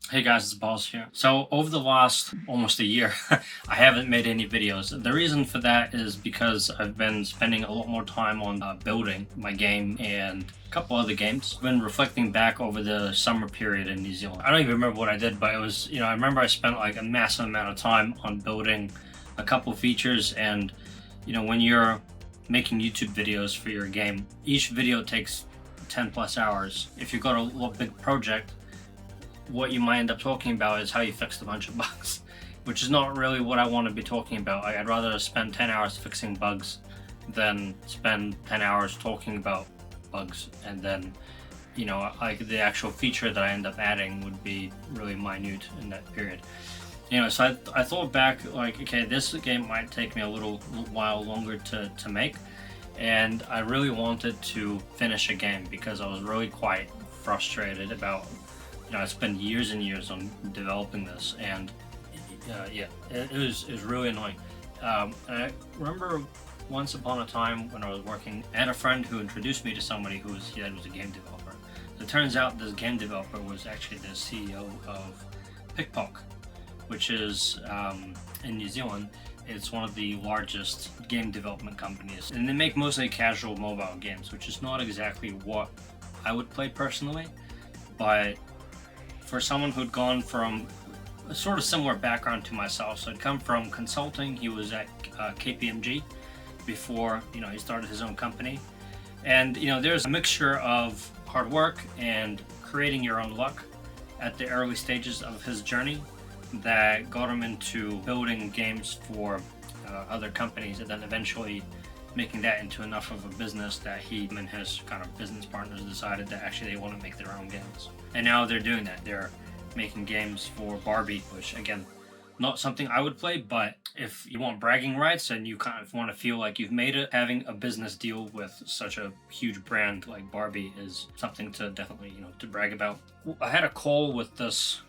Hey guys, it's Balls here. So over the last almost a year, I haven't made any videos. The reason for that is because I've been spending a lot more time on building my game and a couple other games. I've been reflecting back over the summer period in New Zealand. I don't even remember what I did, but it was, I remember I spent like a massive amount of time on building a couple features. And, when you're making YouTube videos for your game, each video takes 10 plus hours. If you've got a little big project, what you might end up talking about is how you fixed a bunch of bugs, which is not really what I want to be talking about. I'd rather spend 10 hours fixing bugs than spend 10 hours talking about bugs, and then, like the actual feature that I end up adding would be really minute in that period. So I thought back, like, okay, this game might take me a little while longer to make, and I really wanted to finish a game because I was really quite frustrated about, I spent years and years on developing this, and yeah, it was really annoying. And I remember once upon a time when I was working, I had a friend who introduced me to somebody who was a game developer. It turns out this game developer was actually the CEO of Pickpock, which is in New Zealand. It's one of the largest game development companies, and they make mostly casual mobile games, which is not exactly what I would play personally, but for someone who'd gone from a sort of similar background to myself. So I'd come from consulting. He was at KPMG before, he started his own company. And, there's a mixture of hard work and creating your own luck at the early stages of his journey that got him into building games for other companies, and then eventually making that into enough of a business that he and his kind of business partners decided that actually they want to make their own games. And now they're doing that. They're making games for Barbie, which again, not something I would play, but if you want bragging rights and you kind of want to feel like you've made it, having a business deal with such a huge brand like Barbie is something to definitely, to brag about. I had a call with this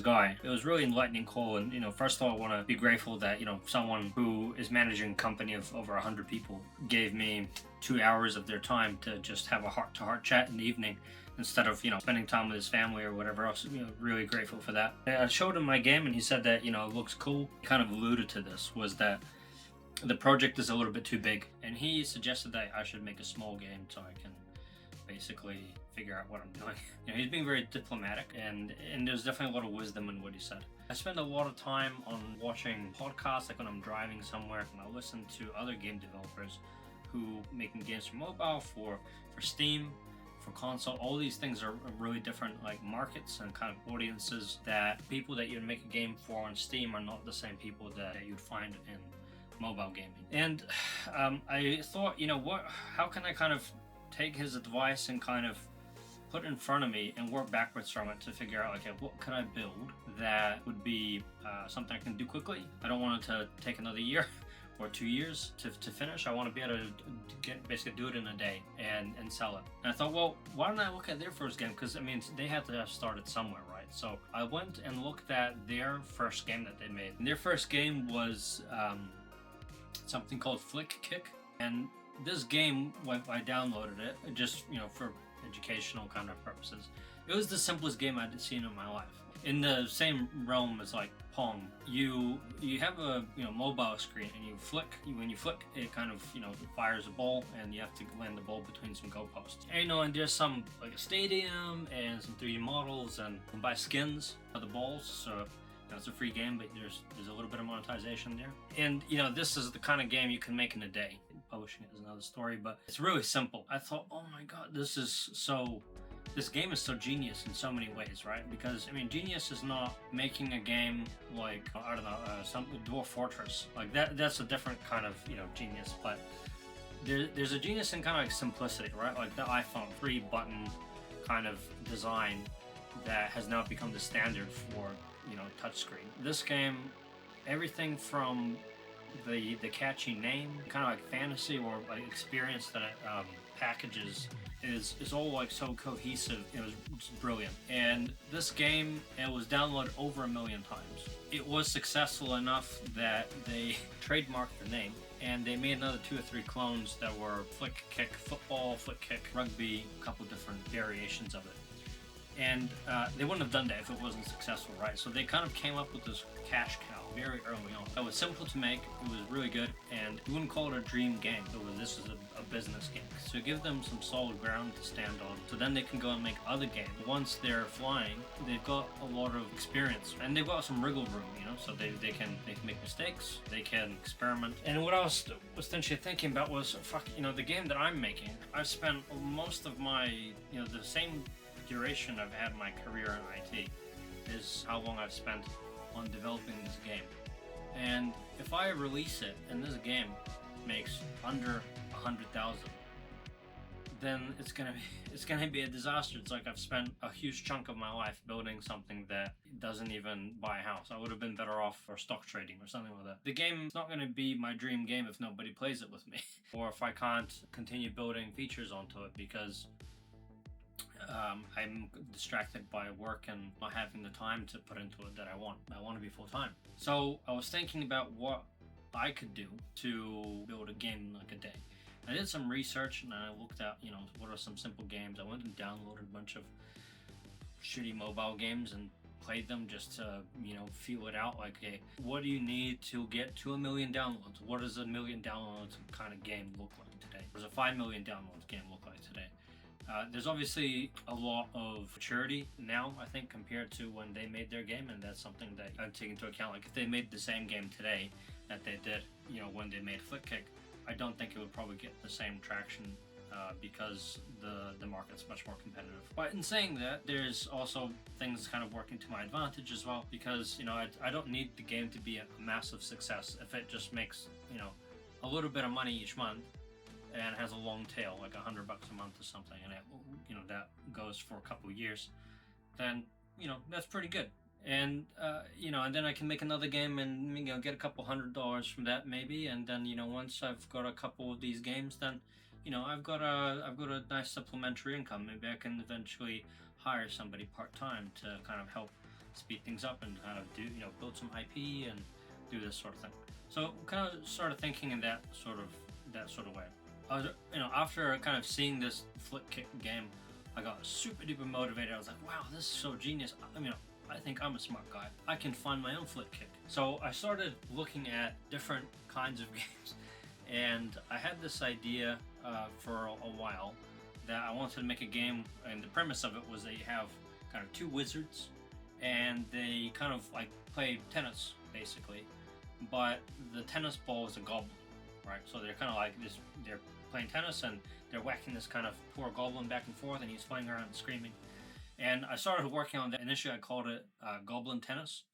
guy. It was really enlightening call, and first of all, I want to be grateful that someone who is managing a company of over 100 people gave me 2 hours of their time to just have a heart-to-heart chat in the evening instead of spending time with his family or whatever else. Really grateful for that. And I showed him my game, and he said that it looks cool. He kind of alluded to this, was that the project is a little bit too big, and he suggested that I should make a small game so I can basically figure out what I'm doing. He's being very diplomatic, and there's definitely a lot of wisdom in what he said. I spend a lot of time on watching podcasts, like when I'm driving somewhere, and I listen to other game developers who making games for mobile, for Steam, for console. All these things are really different, like markets and kind of audiences. That people that you'd make a game for on Steam are not the same people that you'd find in mobile gaming. And I thought, how can I kind of take his advice and kind of put it in front of me and work backwards from it to figure out, okay, what can I build that would be something I can do quickly? I don't want it to take another year or 2 years to finish. I want to be able to basically do it in a day and sell it. And I thought, well, why don't I look at their first game? Because they had to have started somewhere, right? So I went and looked at their first game that they made. And their first game was something called Flick Kick. And this game, when I downloaded it, just for educational kind of purposes, it was the simplest game I'd seen in my life. In the same realm as like Pong, you have a mobile screen, and when you flick, it kind of fires a ball, and you have to land the ball between some goalposts. And there's some like a stadium and some 3D models, and you can buy skins of the balls. So it's a free game, but there's a little bit of monetization there. And this is the kind of game you can make in a day. Publishing it is another story, but it's really simple. I thought, oh my god, this game is so genius in so many ways, right? Because genius is not making a game like, I don't know, some Dwarf Fortress like that. That's a different kind of genius. But there's a genius in kind of like simplicity, right? Like the iPhone 3-button kind of design that has now become the standard for touchscreen. This game, everything from the catchy name, kind of like fantasy or like experience that it packages, is all like so cohesive. It was just brilliant. And this game, it was downloaded over 1 million times. It was successful enough that they trademarked the name, and they made another 2 or 3 clones that were Flick Kick Football, Flick Kick Rugby, a couple different variations of it. And they wouldn't have done that if it wasn't successful, right? So they kind of came up with this cash cow very early on. It was simple to make, it was really good, and you wouldn't call it a dream game. This is a business game. So give them some solid ground to stand on, so then they can go and make other games. Once they're flying, they've got a lot of experience, and they've got some wriggle room, so they can make mistakes, they can experiment. And what I was essentially thinking about was, the game that I'm making, I've spent most of my, the same duration I've had my career in IT is how long I've spent on developing this game. And if I release it and this game makes under 100,000, then it's gonna be a disaster. It's like I've spent a huge chunk of my life building something that doesn't even buy a house. I would have been better off for stock trading or something like that. The game's not gonna be my dream game if nobody plays it with me, or if I can't continue building features onto it because I'm distracted by work and not having the time to put into it that I want. I want to be full-time. So I was thinking about what I could do to build a game like a day. I did some research and I looked at, what are some simple games. I went and downloaded a bunch of shitty mobile games and played them just to, feel it out. Like, hey, what do you need to get to 1 million downloads? What does 1 million downloads kind of game look like today? What does a 5 million downloads game look like today? There's obviously a lot of maturity now, I think, compared to when they made their game, and that's something that I'm taking into account. Like, if they made the same game today that they did, when they made Flipkick, I don't think it would probably get the same traction because the market's much more competitive. But in saying that, there's also things kind of working to my advantage as well, because, I don't need the game to be a massive success. If it just makes, a little bit of money each month, and it has a long tail, like $100 a month or something, and it, that goes for a couple of years, then, that's pretty good. And, and then I can make another game and, get a couple $100 from that maybe. And then, once I've got a couple of these games, then, I've got a nice supplementary income. Maybe I can eventually hire somebody part-time to kind of help speed things up and kind of do, build some IP and do this sort of thing. So kind of started thinking in that sort of way. I was, after kind of seeing this Flipkick game, I got super duper motivated. I was like, wow, this is so genius. I think I'm a smart guy. I can find my own Flipkick. So I started looking at different kinds of games, and I had this idea for a while that I wanted to make a game, and the premise of it was that you have kind of two wizards, and they kind of like play tennis, basically, but the tennis ball is a goblin. Right, so they're kind of like this. They're playing tennis and they're whacking this kind of poor goblin back and forth, and he's flying around and screaming. And I started working on that. Initially, I called it Goblin Tennis,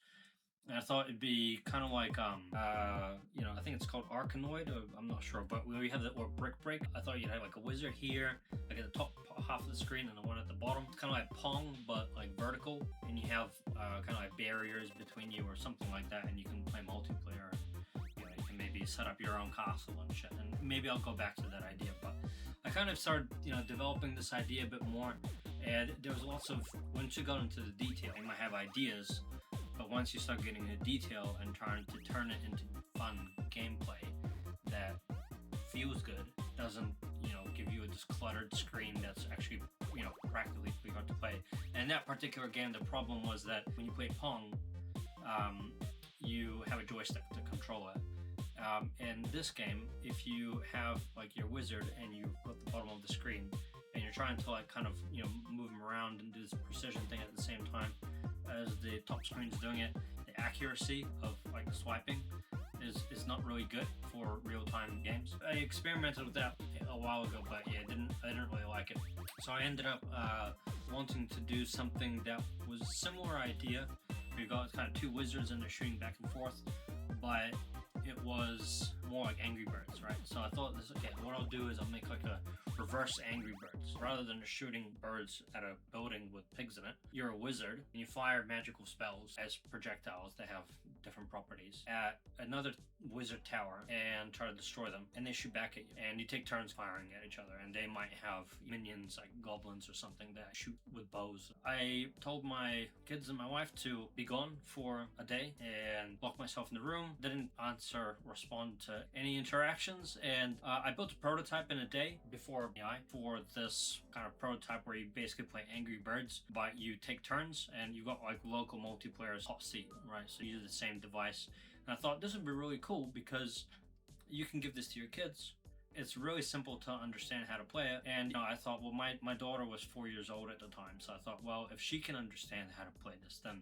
and I thought it'd be kind of like I think it's called Arkanoid, or I'm not sure, but we have the word Brick Break. I thought you'd have like a wizard here, like at the top half of the screen, and the one at the bottom. It's kind of like Pong, but like vertical, and you have kind of like barriers between you or something like that, and you can play multiplayer. Maybe set up your own castle and shit, and maybe I'll go back to that idea. But I kind of started, developing this idea a bit more, and there was lots of, once you got into the detail, you might have ideas, but once you start getting into detail and trying to turn it into fun gameplay that feels good, doesn't, give you a just cluttered screen that's actually, practically hard to play. And in that particular game, the problem was that when you play Pong, you have a joystick to control it. In this game, if you have like your wizard and you've got the bottom of the screen and you're trying to like kind of move them around and do this precision thing at the same time as the top screen's doing it, the accuracy of like swiping is not really good for real-time games. I experimented with that a while ago, but yeah, I didn't really like it. So I ended up wanting to do something that was a similar idea. We got kind of two wizards and they're shooting back and forth, but it was more like Angry Birds, right? So I thought what I'll do is I'll make like a reverse Angry Birds. Rather than just shooting birds at a building with pigs in it, you're a wizard and you fire magical spells as projectiles that have different properties at another wizard tower and try to destroy them, and they shoot back at you. And you take turns firing at each other, and they might have minions like goblins or something that shoot with bows. I told my kids and my wife to be gone for a day and lock myself in the room. Didn't respond to any interactions. And I built a prototype in a day before AI for this kind of prototype where you basically play Angry Birds, but you take turns and you got like local multiplayer hot seat, right? So you use the same device. And I thought this would be really cool because you can give this to your kids. It's really simple to understand how to play it. And I thought, well, my daughter was 4 years old at the time, so I thought, well, if she can understand how to play this, then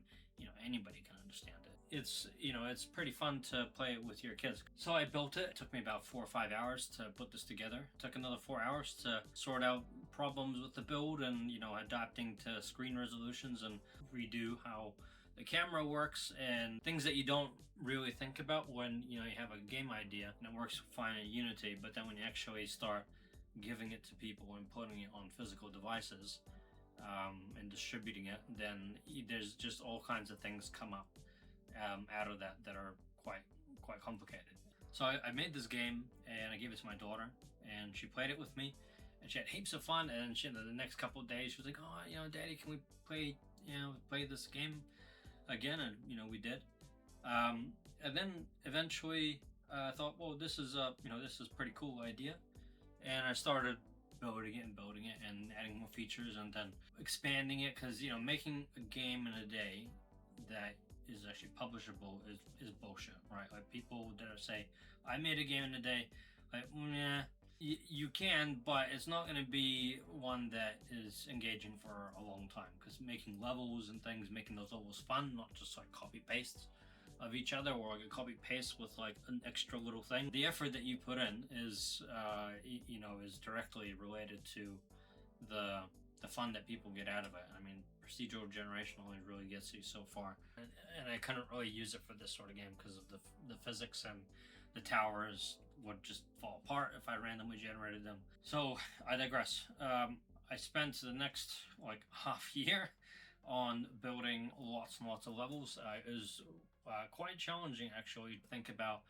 anybody can understand it. It's pretty fun to play it with your kids. So I built it. It took me about 4 or 5 hours to put this together. It took another 4 hours to sort out problems with the build and adapting to screen resolutions and redo how the camera works and things that you don't really think about when you have a game idea, and it works fine in Unity, but then when you actually start giving it to people and putting it on physical devices and distributing it, then there's just all kinds of things come up out of that are quite complicated. So I made this game and I gave it to my daughter and she played it with me and she had heaps of fun. And the next couple of days she was like, oh, Daddy, can we play this game again? And we did. And then eventually I thought, well, this is a pretty cool idea, and I started building it and adding more features and then expanding it, because making a game in a day that is actually publishable is bullshit, right? Like people that say I made a game in a day, like yeah, you can, but it's not going to be one that is engaging for a long time, because making levels and things, making those levels fun, not just like copy pastes of each other or like a copy paste with like an extra little thing. The effort that you put in is is directly related to the fun that people get out of it. I mean, procedural generation only really gets you so far, and I couldn't really use it for this sort of game because of the physics, and the towers would just fall apart if I randomly generated them. So I digress. I spent the next like half year on building lots and lots of levels. It was quite challenging actually to think about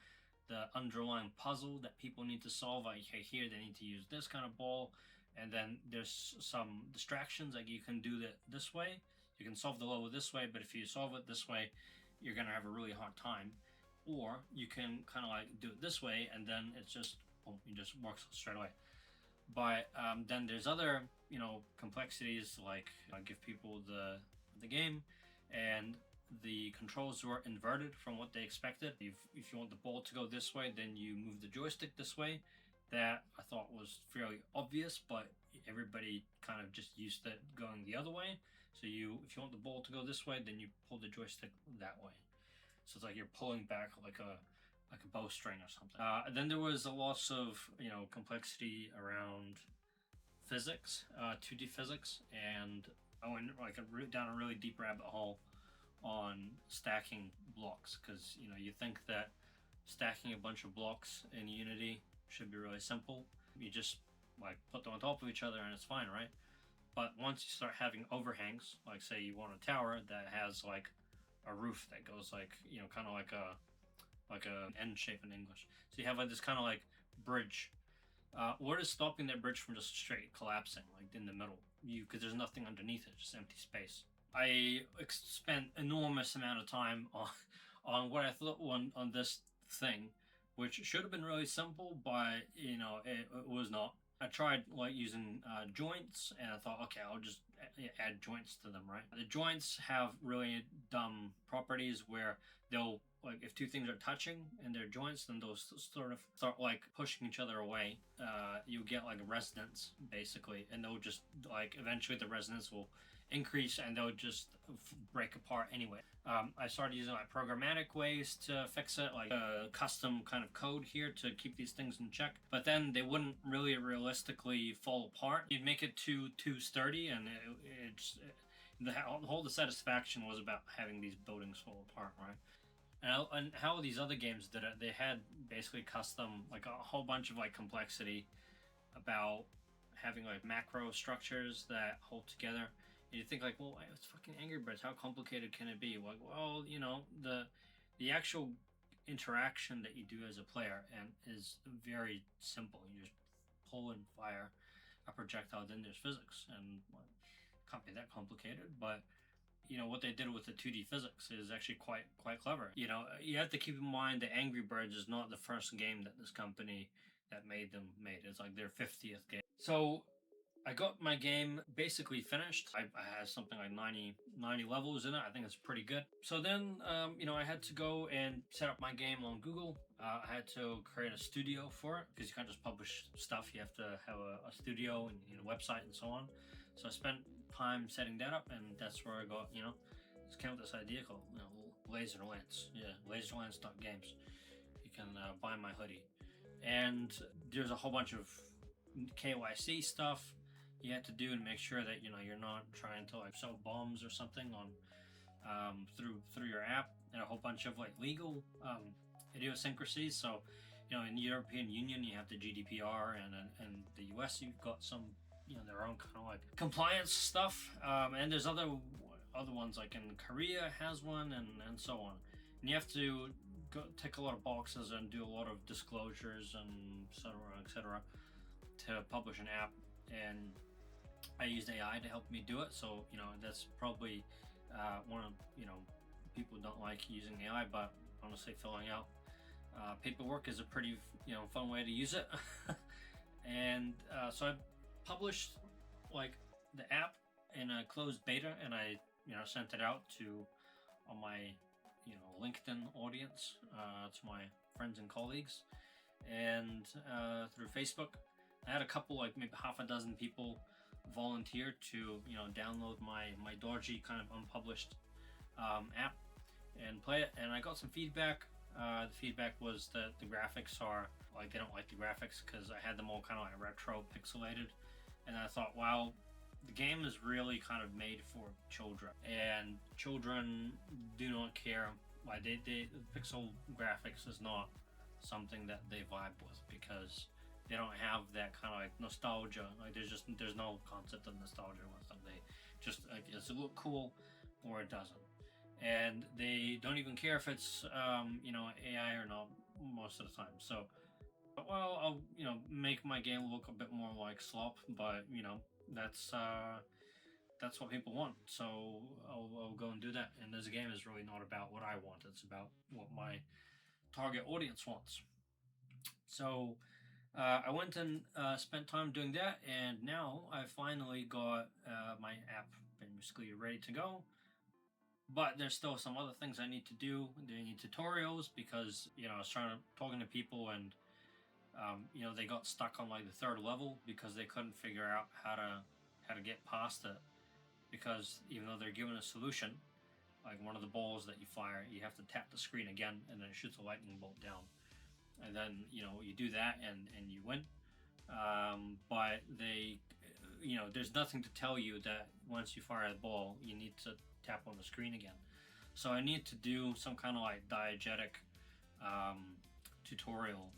the underlying puzzle that people need to solve. Like here they need to use this kind of ball, and then there's some distractions, like you can do that this way, you can solve the level this way, but if you solve it this way you're gonna have a really hard time. Or you can kind of like do it this way and then it's just boom, it just works straight away. But then there's other complexities, like I give people the game and the controls were inverted from what they expected. If you want the ball to go this way, then you move the joystick this way. That I thought was fairly obvious, but everybody kind of just used it going the other way. So if you want the ball to go this way, then you pull the joystick that way. So it's like you're pulling back like a bowstring or something. Then there was a lot of complexity around physics, 2D physics, and I went down a really deep rabbit hole on stacking blocks, because you think that stacking a bunch of blocks in Unity should be really simple. You just like put them on top of each other and it's fine, right? But once you start having overhangs, like say you want a tower that has like a roof that goes like kind of like a N shape in English, so you have like this kind of like bridge. What is stopping that bridge from just straight collapsing like in the middle? Because there's nothing underneath it, just empty space. I spent enormous amount of time on what I thought on this thing, which should have been really simple, but it was not. I tried like using joints, and I thought, okay, I'll just add joints to them, right? The joints have really dumb properties where they'll, like, if two things are touching in their joints, then those sort of start like pushing each other away. You'll get like a resonance basically, and they'll just like eventually the resonance will increase and they'll just break apart anyway. I started using like programmatic ways to fix it, like a custom kind of code here to keep these things in check, but then they wouldn't really realistically fall apart. You'd make it too sturdy, and the whole dissatisfaction was about having these buildings fall apart, right? And how these other games did it, they had basically custom, like a whole bunch of like complexity about having like macro structures that hold together. And you think like, well, it's fucking Angry Birds, how complicated can it be? Like, well, the actual interaction that you do as a player and is very simple. You just pull and fire a projectile, then there's physics, and well, it can't be that complicated, but what they did with the 2D physics is actually quite clever. You have to keep in mind that Angry Birds is not the first game that this company that made them made. It's like their 50th game. So I got my game basically finished. I had something like 90 levels in it. I think it's pretty good. So then, I had to go and set up my game on Google. I had to create a studio for it because you can't just publish stuff. You have to have a studio and a website and so on. So I spent time setting that up, and that's where I got, just came up with this idea called, Laserlance. Yeah, Laserlance.games. You can buy my hoodie. And there's a whole bunch of KYC stuff you have to do and make sure that you're not trying to like sell bombs or something on through your app, and a whole bunch of like legal idiosyncrasies. So in the European Union you have the GDPR, and the US you've got some their own kind of like compliance stuff, and there's other ones like in Korea has one, and so on, and you have to go tick a lot of boxes and do a lot of disclosures and etc to publish an app. And I used AI to help me do it. So, that's probably one of, people don't like using AI, but honestly, filling out paperwork is a pretty, fun way to use it. And so I published like the app in a closed beta, and I, sent it out to all my, LinkedIn audience, to my friends and colleagues, and through Facebook. I had a couple, like maybe half a dozen people volunteer to, download my dodgy kind of unpublished app and play it. And I got some feedback. The feedback was that the graphics are, like, they don't like the graphics because I had them all kind of like retro pixelated. And I thought, wow, the game is really kind of made for children. And children do not care. Like, the pixel graphics is not something that they vibe with because they don't have that kind of like nostalgia. Like there's no concept of nostalgia with them. They just like, does it look cool or it doesn't, and they don't even care if it's AI or not most of the time. So, well, I'll make my game look a bit more like slop, but that's what people want. So I'll go and do that. And this game is really not about what I want. It's about what my target audience wants. So I went and spent time doing that, and now I finally got my app basically ready to go. But there's still some other things I need to do. I need tutorials because I was talking to people, and they got stuck on like the third level because they couldn't figure out how to get past it. Because even though they're given a solution, like one of the balls that you fire, you have to tap the screen again, and then it shoots a lightning bolt down. And then you do that and you win, but they there's nothing to tell you that once you fire the ball you need to tap on the screen again. So I need to do some kind of like diegetic tutorial,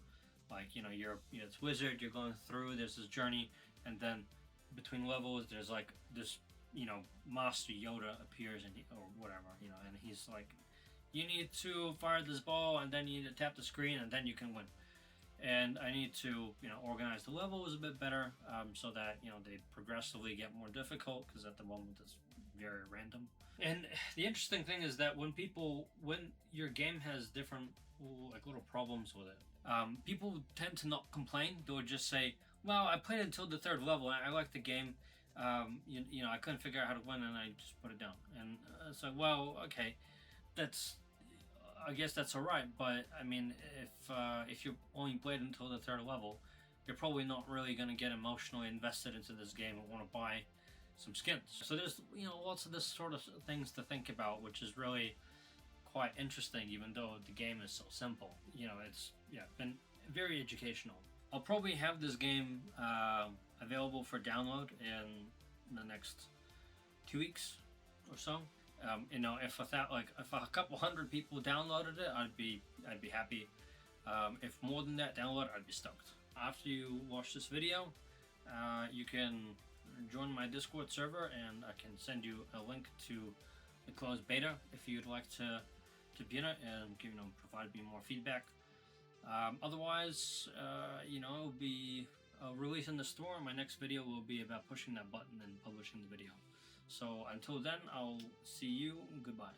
like you're it's wizard, you're going through, there's this journey, and then between levels there's like this Master Yoda appears, and or whatever, and he's like, you need to fire this ball, and then you need to tap the screen, and then you can win. And I need to, organize the levels a bit better, so that, they progressively get more difficult, because at the moment it's very random. And the interesting thing is that when your game has different, like, little problems with it, people tend to not complain. They'll just say, well, I played until the third level, and I like the game. I couldn't figure out how to win, and I just put it down. And it's like, well, okay, I guess that's alright, but I mean, if you only played until the third level, you're probably not really going to get emotionally invested into this game and want to buy some skins. So there's lots of this sort of things to think about, which is really quite interesting, even though the game is so simple. It's been very educational. I'll probably have this game available for download in the next 2 weeks or so. If a couple hundred people downloaded it, I'd be happy. If more than that download, I'd be stoked. After you watch this video, you can join my Discord server, and I can send you a link to the closed beta if you'd like to be in it and provide me more feedback. Otherwise, it'll be released in the store. My next video will be about pushing that button and publishing the video. So until then, I'll see you. Goodbye.